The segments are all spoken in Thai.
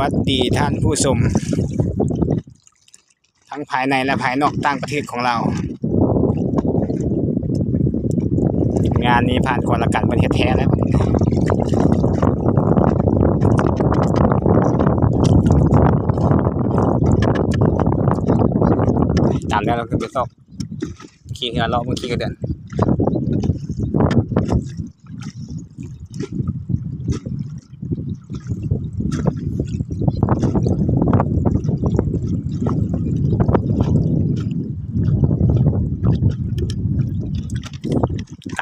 วัสดีท่านผู้ชมทั้งภายในและภายนอกต่างประเทศของเรางานนี้ผ่านกฎการประเทศแท้แล้วตามแล้วเราขึ้นไปซอกขี่เรือเลาะเมื่อกี้ก็เดิน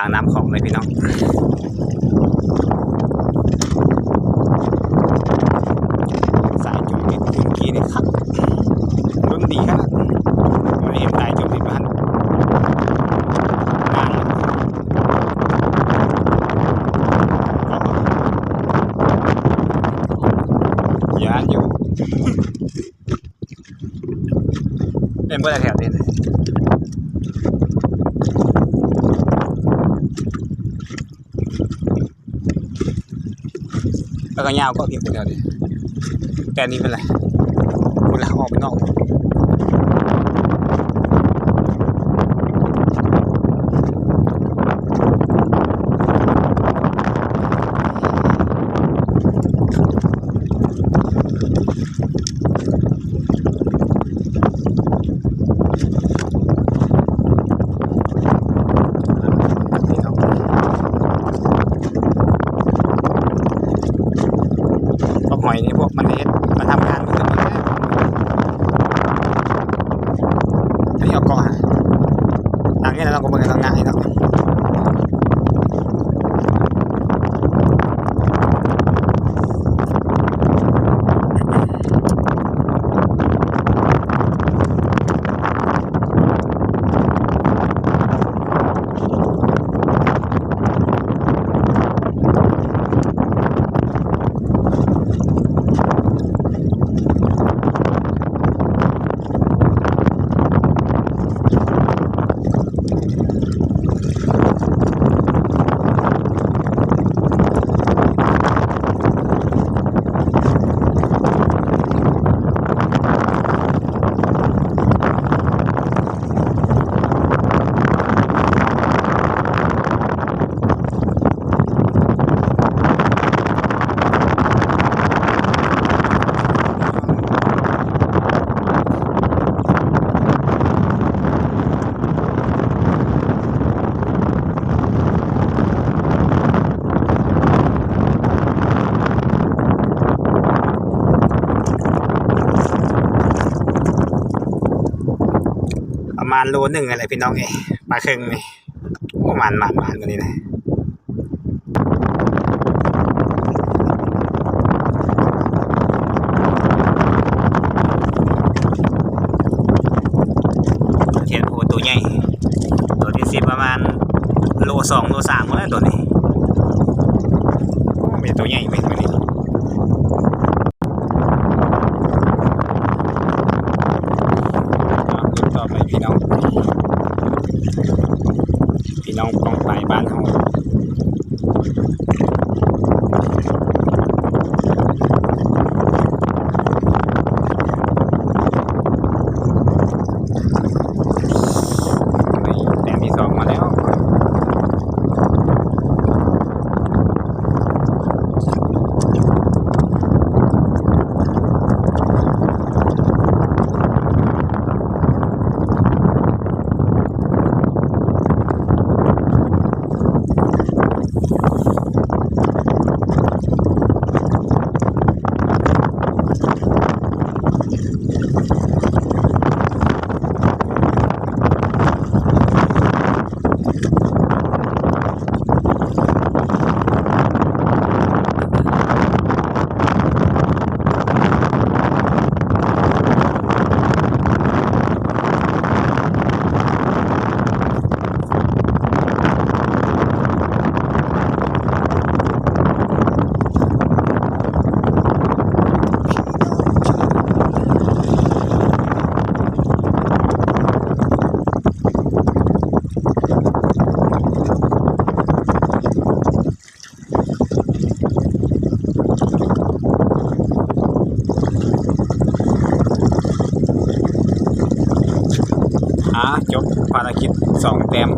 กลางน้ำของเลยพี่น้องสายจุ่มติดถึงกี้นี่ครับรุ่นดีครับไม่เห็นสายจุ่มติดบ้านยานอยู่เป็นเบอร์แถวนี้แล้วก็ยาวก็เพียงแต่เดียวดิแต่นี้เป็นไรคุณละออกไปนอกหอยนี่พวกมันเฮ็ดมาทำงานมันอันนี้เอาเกาะทางนี้เราก็เบิ่งทางง่ายเนาะประมาณโลนึงอะไรพี่น้องปลาครึ่งนี่ประมาณกันนี่นะเทียนโพตัวใหญ่ตัวที่10ประมาณโล2โล3หมดแล้วตัวนี้เป็นตัวใหญ่ไหมตัวนี้ต่อไปพี่น้องป้องไปบ้านเขาแต่ที่2มาแล้ว จบภารกิจ2 แต้ม